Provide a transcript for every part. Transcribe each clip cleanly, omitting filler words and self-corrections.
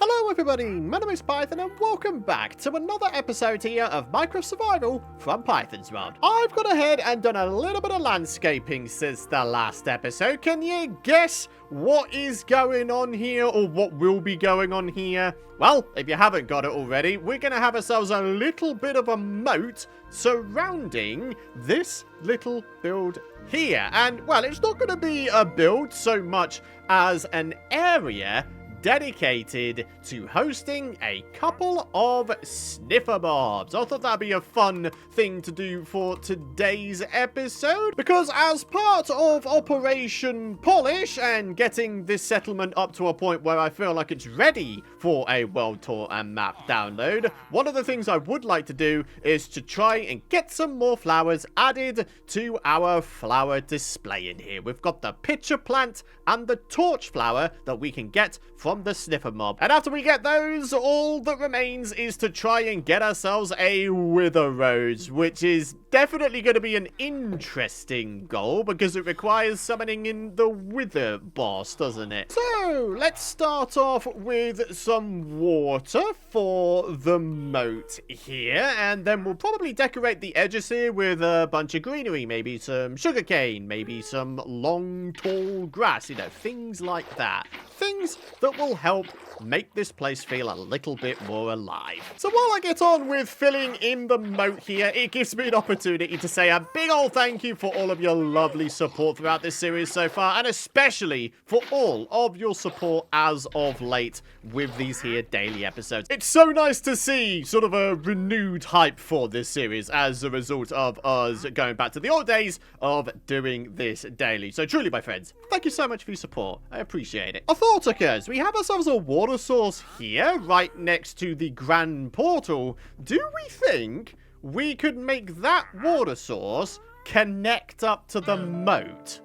Hello everybody, my name is Python and welcome back to another episode here of Minecraft Survival from Python's World. I've gone ahead and done a little bit of landscaping since the last episode. Can you guess what is going on here, or what will be going on here? Well, if you haven't got it already, we're going to have ourselves a little bit of a moat surrounding this little build here. And, well, it's not going to be a build so much as an area dedicated to hosting a couple of sniffer mobs. I thought that'd be a fun thing to do for today's episode, because as part of Operation Polish and getting this settlement up to a point where I feel like it's ready for a world tour and map download, one of the things I would like to do is to try and get some more flowers added to our flower display in here. We've got the Pitcher Plant and the Torchflower that we can get from the sniffer mob. And after we get those, all that remains is to try and get ourselves a wither rose, which is definitely going to be an interesting goal because it requires summoning in the wither boss, doesn't it? So, let's start off with some water for the moat here, and then we'll probably decorate the edges here with a bunch of greenery, maybe some sugarcane, maybe some long, tall grass, you know, things like that. Things that will help make this place feel a little bit more alive. So while I get on with filling in the moat here, it gives me an opportunity to say a big old thank you for all of your lovely support throughout this series so far, and especially for all of your support as of late with these here daily episodes. It's so nice to see sort of a renewed hype for this series as a result of us going back to the old days of doing this daily. So truly, my friends, thank you so much for your support. I appreciate it. A thought occurs. We have ourselves a water source here right next to the grand portal. Do we think we could make that water source connect up to the moat?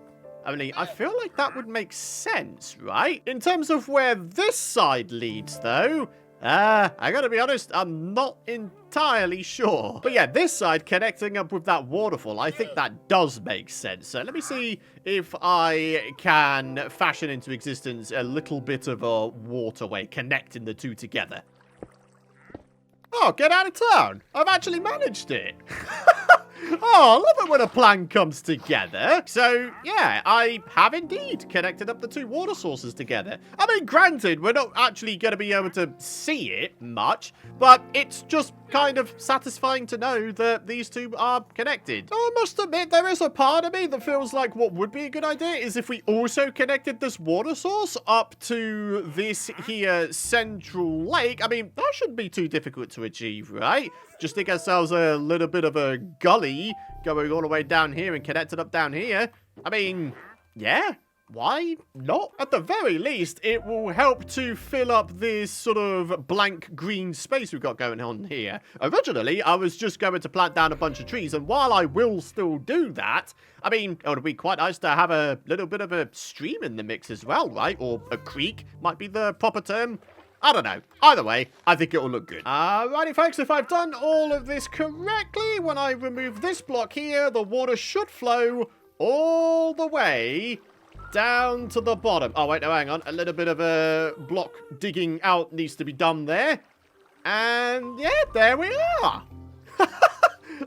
I mean, I feel like that would make sense, right? In terms of where this side leads, though, I gotta be honest, I'm not entirely sure. But yeah, this side connecting up with that waterfall, I think that does make sense. So let me see if I can fashion into existence a little bit of a waterway connecting the two together. Oh, get out of town. I've actually managed it. Oh, I love it when a plan comes together. So, yeah, I have indeed connected up the two water sources together. I mean, granted, we're not actually going to be able to see it much, but it's just kind of satisfying to know that these two are connected. I must admit, there is a part of me that feels like what would be a good idea is if we also connected this water source up to this here central lake. I mean, that shouldn't be too difficult to achieve, right? Just dig ourselves a little bit of a gully going all the way down here and connect it up down here. I mean, yeah, why not? At the very least, it will help to fill up this sort of blank green space we've got going on here. Originally, I was just going to plant down a bunch of trees, and while I will still do that, I mean, it would be quite nice to have a little bit of a stream in the mix as well, right? Or a creek might be the proper term. I don't know. Either way, I think it will look good. Alrighty, folks, if I've done all of this correctly, when I remove this block here, the water should flow all the way down to the bottom. Oh, wait, no, hang on. A little bit of a block digging out needs to be done there. And, yeah, there we are.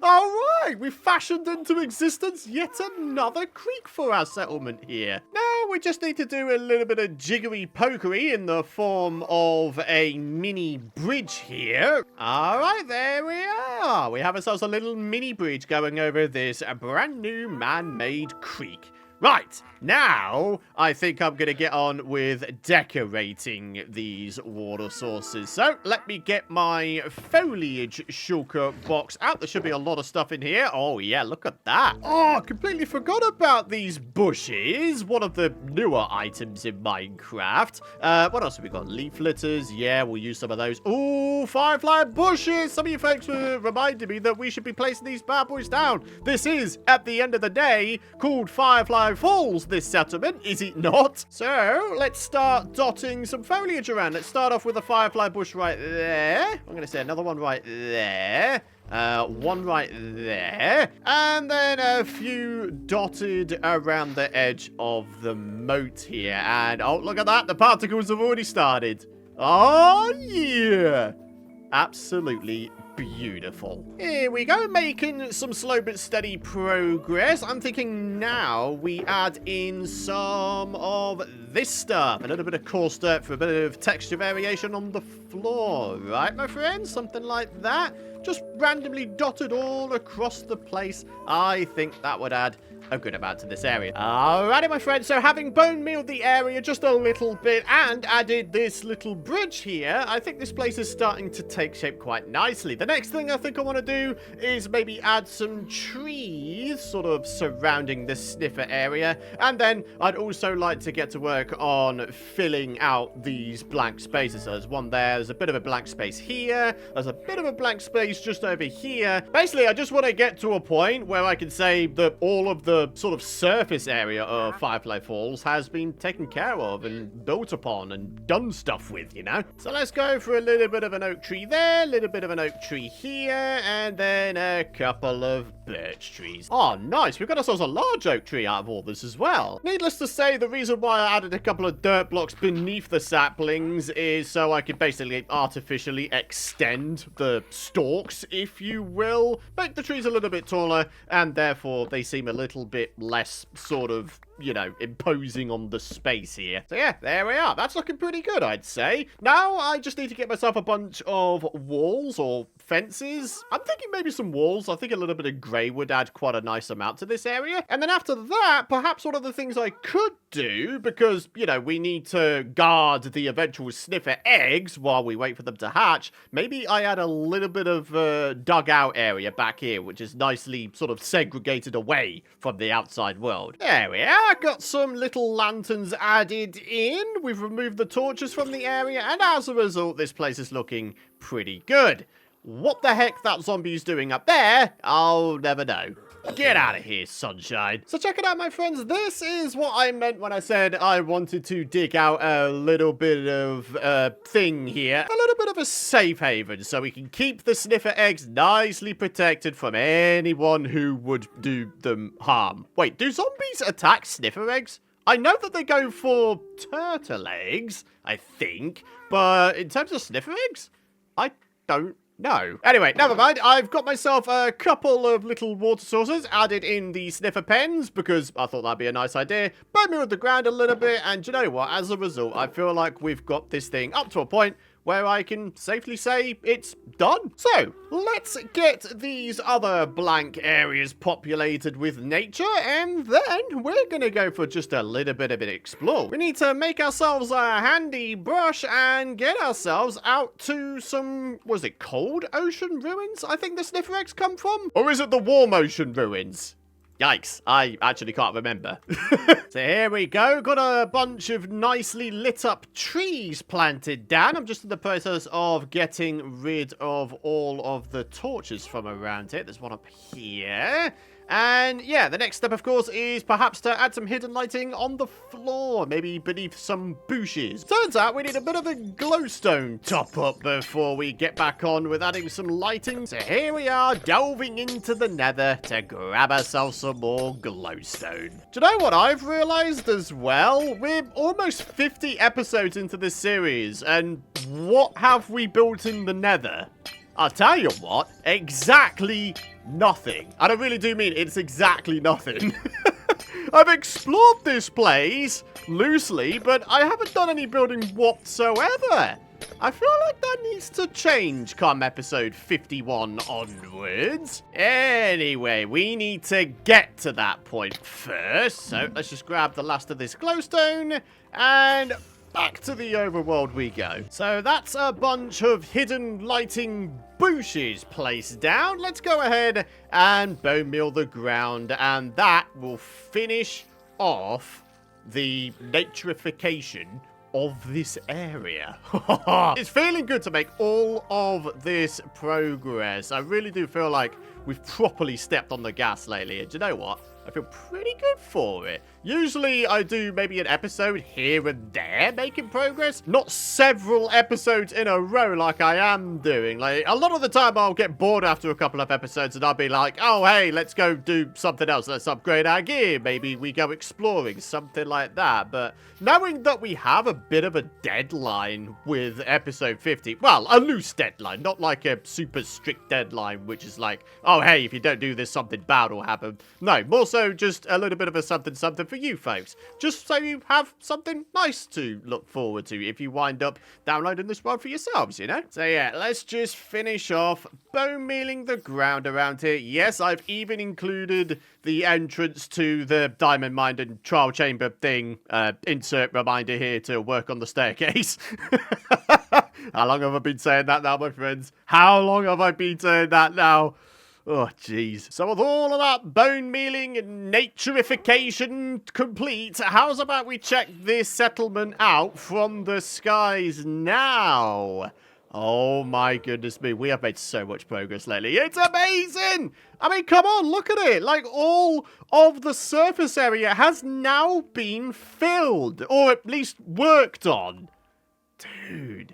All right, we've fashioned into existence yet another creek for our settlement here. Now, we just need to do a little bit of jiggery pokery in the form of a mini bridge here. All right, there we are. We have ourselves a little mini bridge going over this brand new man-made creek. Right, now I think I'm going to get on with decorating these water sources. So let me get my foliage shulker box out. There should be a lot of stuff in here. Oh yeah, look at that. Oh, completely forgot about these bushes. One of the newer items in Minecraft. What else have we got? Leaf litters. Yeah, we'll use some of those. Ooh, firefly bushes. Some of you folks were reminding me that we should be placing these bad boys down. This is, at the end of the day, called Firefly Falls, this settlement, is it not? So, let's start dotting some foliage around. Let's start off with a firefly bush right there. I'm going to say another one right there. One right there. And then a few dotted around the edge of the moat here. And, oh, look at that. The particles have already started. Oh, yeah. Absolutely beautiful. Here we go, making some slow but steady progress. I'm thinking now we add in some of this stuff. A little bit of coarse dirt for a bit of texture variation on the floor. Right, my friends? Something like that. Just randomly dotted all across the place. I think that would add a good amount to this area. Alrighty, my friends, so having bone mealed the area just a little bit and added this little bridge here, I think this place is starting to take shape quite nicely. The next thing I think I want to do is maybe add some trees sort of surrounding the sniffer area, and then I'd also like to get to work on filling out these blank spaces. So there's one there, there's a bit of a blank space here, there's a bit of a blank space just over here. Basically, I just want to get to a point where I can say that all of the sort of surface area of Firefly Falls has been taken care of and built upon and done stuff with, you know? So let's go for a little bit of an oak tree there, a little bit of an oak tree here, and then a couple of birch trees. Oh, nice. We've got ourselves a large oak tree out of all this as well. Needless to say, the reason why I added a couple of dirt blocks beneath the saplings is so I could basically artificially extend the stalks, if you will, make the trees a little bit taller, and therefore they seem a little bit less sort of, you know, imposing on the space here. So yeah, there we are. That's looking pretty good, I'd say. Now I just need to get myself a bunch of walls or fences. I'm thinking maybe some walls. I think a little bit of grey would add quite a nice amount to this area. And then after that, perhaps one of the things I could do, because, you know, we need to guard the eventual sniffer eggs while we wait for them to hatch, maybe I add a little bit of dugout area back here, which is nicely sort of segregated away from the outside world. There we are. Got some little lanterns added in. We've removed the torches from the area, and as a result, this place is looking pretty good. What the heck that zombie's doing up there, I'll never know. Get out of here, sunshine. So check it out, my friends. This is what I meant when I said I wanted to dig out a little bit of thing here. A little bit of a safe haven so we can keep the sniffer eggs nicely protected from anyone who would do them harm. Wait, do zombies attack sniffer eggs? I know that they go for turtle eggs, I think, but in terms of sniffer eggs, I don't no. Anyway, never mind. I've got myself a couple of little water sources added in the sniffer pens because I thought that'd be a nice idea. Bone mealed the ground a little bit, and you know what? As a result, I feel like we've got this thing up to a point where I can safely say it's done. So, let's get these other blank areas populated with nature, and then we're gonna go for just a little bit of an explore. We need to make ourselves a handy brush and get ourselves out to some, was it cold ocean ruins I think the sniffer eggs come from? Or is it the warm ocean ruins? Yikes, I actually can't remember. So here we go. Got a bunch of nicely lit up trees planted down. I'm just in the process of getting rid of all of the torches from around here. There's one up here. And yeah, the next step, of course, is perhaps to add some hidden lighting on the floor, maybe beneath some bushes. Turns out we need a bit of a glowstone top up before we get back on with adding some lighting. So here we are, delving into the nether to grab ourselves some more glowstone. Do you know what I've realized as well? We're almost 50 episodes into this series, and what have we built in the nether? I'll tell you what, exactly nothing. And I really do mean it's exactly nothing. I've explored this place loosely, but I haven't done any building whatsoever. I feel like that needs to change come episode 51 onwards. Anyway, we need to get to that point first. So let's just grab the last of this glowstone and back to the overworld we go. So that's a bunch of hidden lighting bushes placed down. Let's go ahead and bone meal the ground, and that will finish off the naturification of this area. It's feeling good to make all of this progress. I really do feel like we've properly stepped on the gas lately, and do you know what? I feel pretty good for it. Usually I do maybe an episode here and there making progress, not several episodes in a row like I am doing. Like, a lot of the time I'll get bored after a couple of episodes and I'll be like, oh, hey, let's go do something else. Let's upgrade our gear. Maybe we go exploring, something like that. But knowing that we have a bit of a deadline with episode 50, well, a loose deadline, not like a super strict deadline, which is like, oh, hey, if you don't do this, something bad will happen. No, more so just a little bit of a something for you folks, just so you have something nice to look forward to if you wind up downloading this world for yourselves, you know? So yeah, let's just finish off bone mealing the ground around here. Yes, I've even included the entrance to the diamond mine and trial chamber thing. Insert reminder here to work on the staircase. How long have I been saying that now, my friends? How long have I been saying that now? Oh, jeez. So with all of that bone mealing and naturification complete, how's about we check this settlement out from the skies now? Oh my goodness me, we have made so much progress lately. It's amazing! I mean, come on, look at it. Like, all of the surface area has now been filled, or at least worked on. Dude.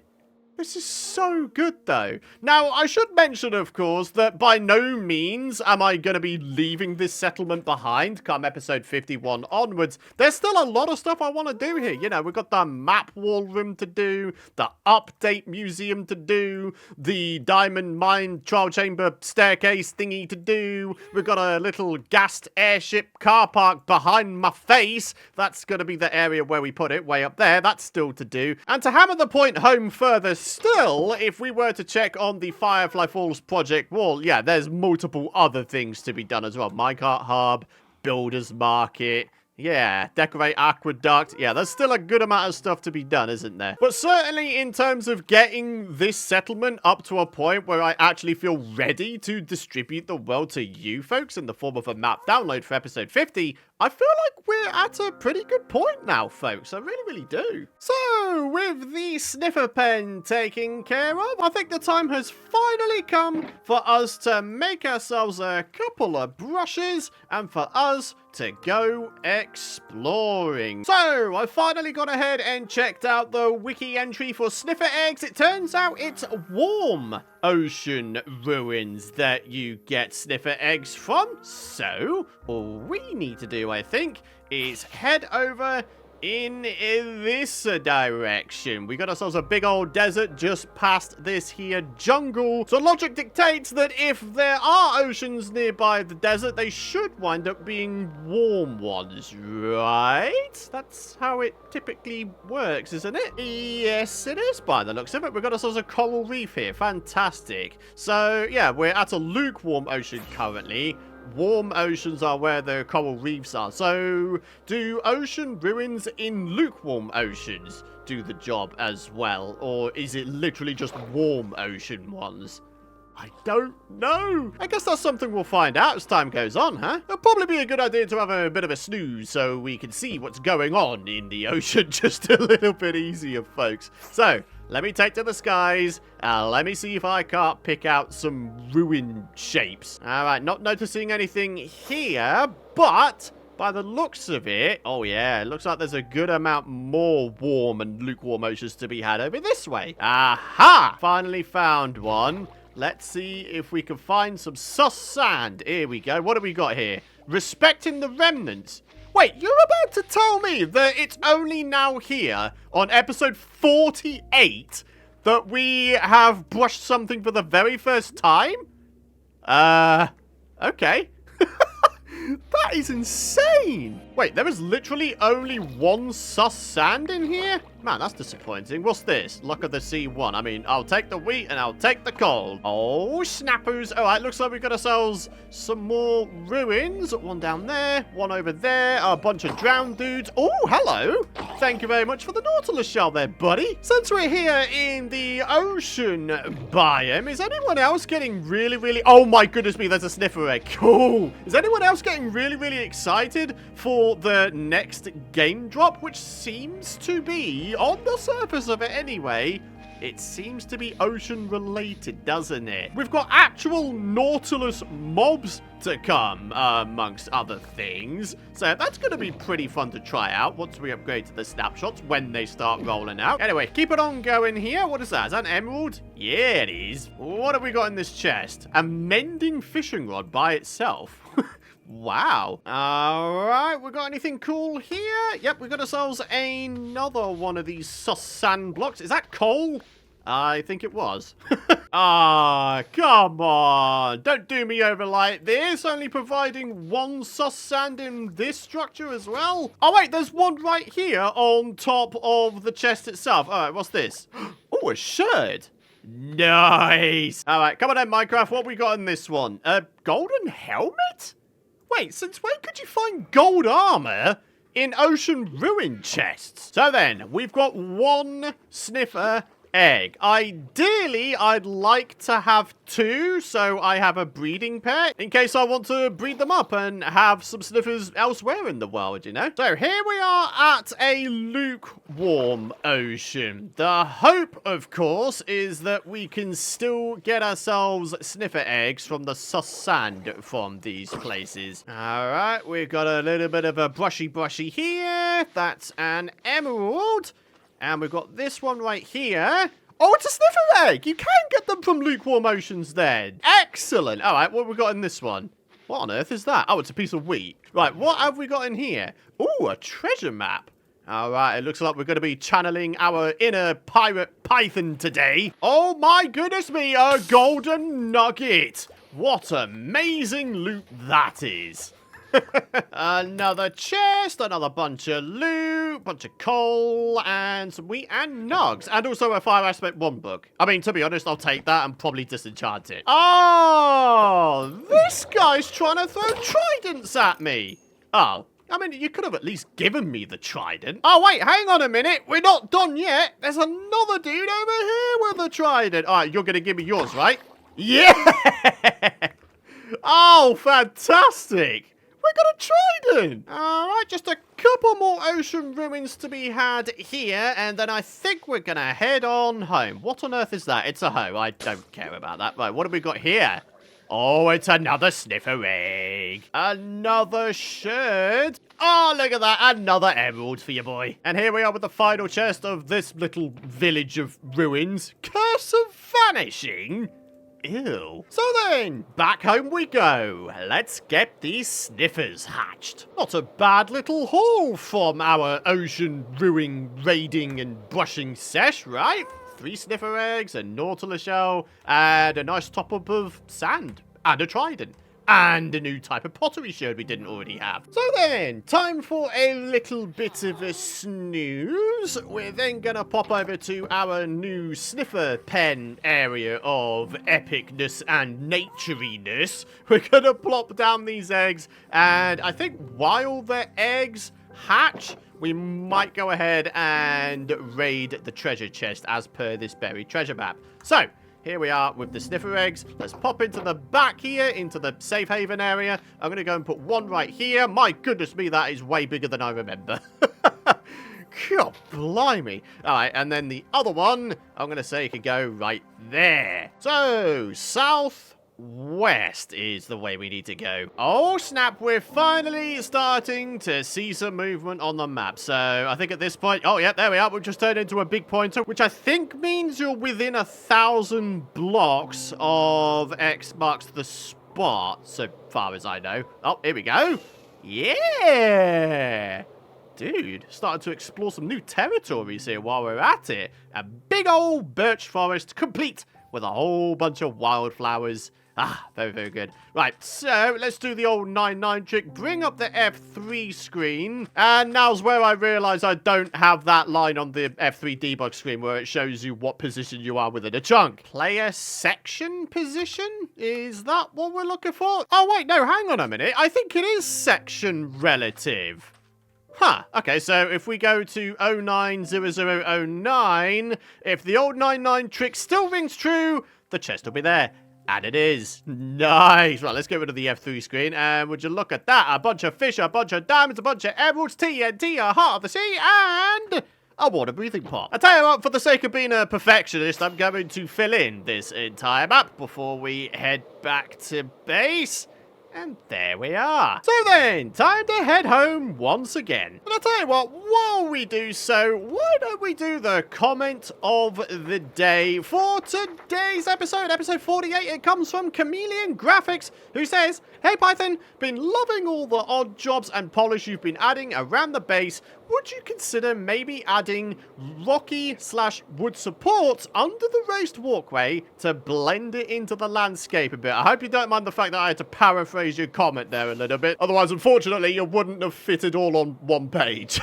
This is so good, though. Now, I should mention, of course, that by no means am I going to be leaving this settlement behind come episode 51 onwards. There's still a lot of stuff I want to do here. You know, we've got the map wall room to do, the update museum to do, the diamond mine trial chamber staircase thingy to do. We've got a little gassed airship car park behind my face. That's going to be the area where we put it, way up there. That's still to do. And to hammer the point home further still, if we were to check on the Firefly Falls project wall, yeah, there's multiple other things to be done as well. Minecart hub, builder's market, yeah, decorate aqueduct. Yeah, there's still a good amount of stuff to be done, isn't there? But certainly in terms of getting this settlement up to a point where I actually feel ready to distribute the world to you folks in the form of a map download for episode 50, I feel like we're at a pretty good point now, folks. I really, really do. So, with the sniffer pen taken care of, I think the time has finally come for us to make ourselves a couple of brushes and for us to go exploring. So, I finally got ahead and checked out the wiki entry for sniffer eggs. It turns out it's warm ocean ruins that you get sniffer eggs from. So, all we need to do, I think, is head over in this direction. We got ourselves a big old desert just past this here jungle. So logic dictates that if there are oceans nearby the desert, they should wind up being warm ones, right? That's how it typically works, isn't it? Yes, it is by the looks of it. We've got ourselves a coral reef here. Fantastic. So, yeah, we're at a lukewarm ocean currently. Warm oceans are where the coral reefs are. So, do ocean ruins in lukewarm oceans do the job as well? Or is it literally just warm ocean ones? I don't know. I guess that's something we'll find out as time goes on, huh? It'll probably be a good idea to have a bit of a snooze so we can see what's going on in the ocean just a little bit easier, folks. So, let me take to the skies. Let me see if I can't pick out some ruin shapes. All right, not noticing anything here, but by the looks of it, oh yeah, it looks like there's a good amount more warm and lukewarm oceans to be had over this way. Aha! Finally found one. Let's see if we can find some sus sand. Here we go. What have we got here? Respecting the remnants. Wait, you're about to tell me that it's only now here on episode 48 that we have brushed something for the very first time? Okay. That is insane. Wait, there is literally only one sus sand in here? Man, that's disappointing. What's this? Luck of the Sea 1. I mean, I'll take the wheat and I'll take the coal. Oh, snappers. All right, looks like we've got ourselves some more ruins. One down there, one over there, a bunch of drowned dudes. Oh, hello. Thank you very much for the Nautilus shell there, buddy. Since we're here in the ocean biome, is anyone else getting really... Oh my goodness me, there's a sniffer egg. Cool. Is anyone else getting really excited for the next game drop, which seems to be, on the surface of it anyway, It seems to be ocean related, doesn't it? We've got actual Nautilus mobs to come, amongst other things. So that's going to be pretty fun to try out once we upgrade to the snapshots when they start rolling out. Anyway, keep it on going here. What is that? Is that an emerald? Yeah, it is. What have we got in this chest? A mending fishing rod by itself. Wow. All right, we got anything cool here? Yep, we got ourselves another one of these sus sand blocks. Is that coal? I think it was. Ah, come on. Don't do me over like this. Only providing one sus sand in this structure as well. Oh, wait, there's one right here on top of the chest itself. All right, what's this? Oh, a shirt. Nice. All right, come on then, Minecraft. What we got in this one? A golden helmet? Wait, since when could you find gold armor in ocean ruin chests? So then, we've got one sniffer egg. Ideally, I'd like to have two, so I have a breeding pair in case I want to breed them up and have some sniffers elsewhere in the world, you know? So here we are at a lukewarm ocean. The hope, of course, is that we can still get ourselves sniffer eggs from the sus sand from these places. All right, we've got a little bit of a brushy here. That's an emerald. And we've got this one right here. Oh, it's a sniffer egg. You can get them from lukewarm oceans then. Excellent. All right, what have we got in this one? What on earth is that? Oh, it's a piece of wheat. Right, what have we got in here? Ooh, a treasure map. All right, it looks like we're going to be channeling our inner pirate Python today. Oh my goodness me, a golden nugget. What amazing loot that is. Another chest, another bunch of loot, bunch of coal, and some wheat and nugs. And also a Fire Aspect 1 book. I mean, to be honest, I'll take that and probably disenchant it. Oh, this guy's trying to throw tridents at me. Oh, I mean, you could have at least given me the trident. Oh, wait, hang on a minute. We're not done yet. There's another dude over here with a trident. All right, you're going to give me yours, right? Yeah! Oh, fantastic. We got a trident! Alright, just a couple more ocean ruins to be had here, and then I think we're gonna head on home. What on earth is that? It's a hoe. I don't care about that. Right, what have we got here? Oh, it's another sniffer egg. Another shirt. Oh, look at that. Another emerald for you, boy. And here we are with the final chest of this little village of ruins. Curse of vanishing? Ew. So then, back home we go. Let's get these sniffers hatched. Not a bad little haul from our ocean ruin raiding and brushing sesh, right? 3 sniffer eggs, a nautilus shell, and a nice top-up of sand, and a trident. And a new type of pottery sherd we didn't already have. So then, time for a little bit of a snooze. We're then going to pop over to our new sniffer pen area of epicness and natureiness. We're going to plop down these eggs, and I think while the eggs hatch, we might go ahead and raid the treasure chest as per this buried treasure map. So, here we are with the sniffer eggs. Let's pop into the back here, into the safe haven area. I'm going to go and put one right here. My goodness me, that is way bigger than I remember. God, blimey. All right, and then the other one, I'm going to say it could go right there. So, southwest is the way we need to go. Oh, snap, we're finally starting to see some movement on the map. So, I think at this point, oh, yeah, there we are. We've just turned into a big pointer, which I think means you're within 1,000 blocks of X marks the spot, so far as I know. Oh, here we go. Yeah! Dude, starting to explore some new territories here while we're at it. A big old birch forest, complete with a whole bunch of wildflowers. Ah, very, very good. Right, so let's do the old 9-9 trick. Bring up the F3 screen. And now's where I realise I don't have that line on the F3 debug screen where it shows you what position you are within a chunk. Player section position? Is that what we're looking for? Oh, wait, no, hang on a minute. I think it is section relative. Huh, okay, so if we go to 090009, if the old 9-9 trick still rings true, the chest will be there. And it is. Nice. Right, let's get rid of the F3 screen. And would you look at that? A bunch of fish, a bunch of diamonds, a bunch of emeralds, TNT, a heart of the sea, and a water breathing pot. I tell you what, for the sake of being a perfectionist, I'm going to fill in this entire map before we head back to base. And there we are. So then, time to head home once again. And I'll tell you what, while we do so, why don't we do the comment of the day for today's episode, episode 48. It comes from Chameleon Graphics, who says, "Hey Python, been loving all the odd jobs and polish you've been adding around the base. Would you consider maybe adding rocky/wood supports under the raised walkway to blend it into the landscape a bit?" I hope you don't mind the fact that I had to paraphrase your comment there a little bit. Otherwise, unfortunately, you wouldn't have fitted all on one page.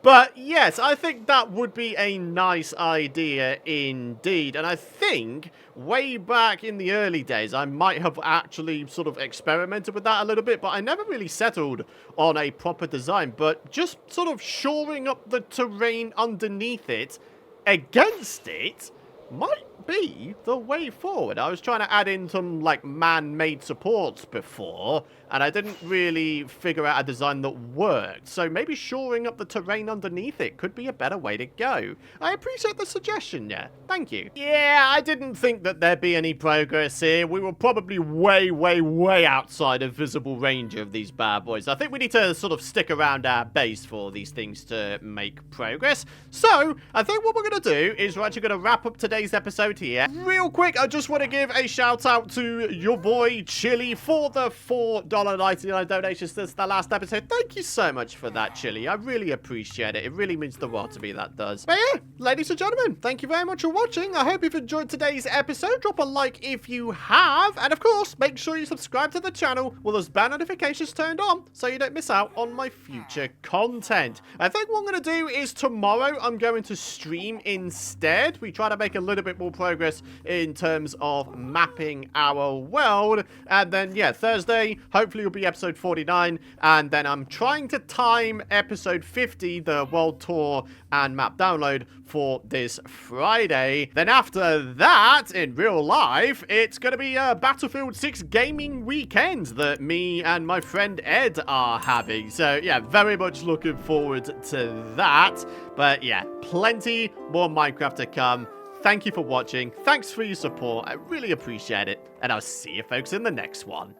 But yes, I think that would be a nice idea indeed. And I think way back in the early days, I might have actually sort of experimented with that a little bit, but I never really settled on a proper design. But just sort of shoring up the terrain underneath it, against it, might be the way forward. I was trying to add in some, like, man-made supports before, and I didn't really figure out a design that worked. So maybe shoring up the terrain underneath it could be a better way to go. I appreciate the suggestion, yeah. Thank you. Yeah, I didn't think that there'd be any progress here. We were probably way outside of visible range of these bad boys. I think we need to sort of stick around our base for these things to make progress. So, I think what we're going to do is we're actually going to wrap up today's episode here. Real quick, I just want to give a shout out to your boy Chili for the $4.99 donations since the last episode. Thank you so much for that, Chili. I really appreciate it. It really means the world to me, that does. But yeah, ladies and gentlemen, thank you very much for watching. I hope you've enjoyed today's episode. Drop a like if you have. And of course, make sure you subscribe to the channel with those bell notifications turned on so you don't miss out on my future content. I think what I'm going to do is tomorrow I'm going to stream instead. We try to make a little bit more progress in terms of mapping our world. And then, yeah, Thursday, hopefully will be episode 49. And then I'm trying to time episode 50, the world tour and map download, for this Friday. Then after that, in real life, it's going to be a Battlefield 6 gaming weekend that me and my friend Ed are having. So, yeah, very much looking forward to that. But, yeah, plenty more Minecraft to come. Thank you for watching. Thanks for your support. I really appreciate it. And I'll see you folks in the next one.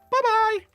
Bye-bye!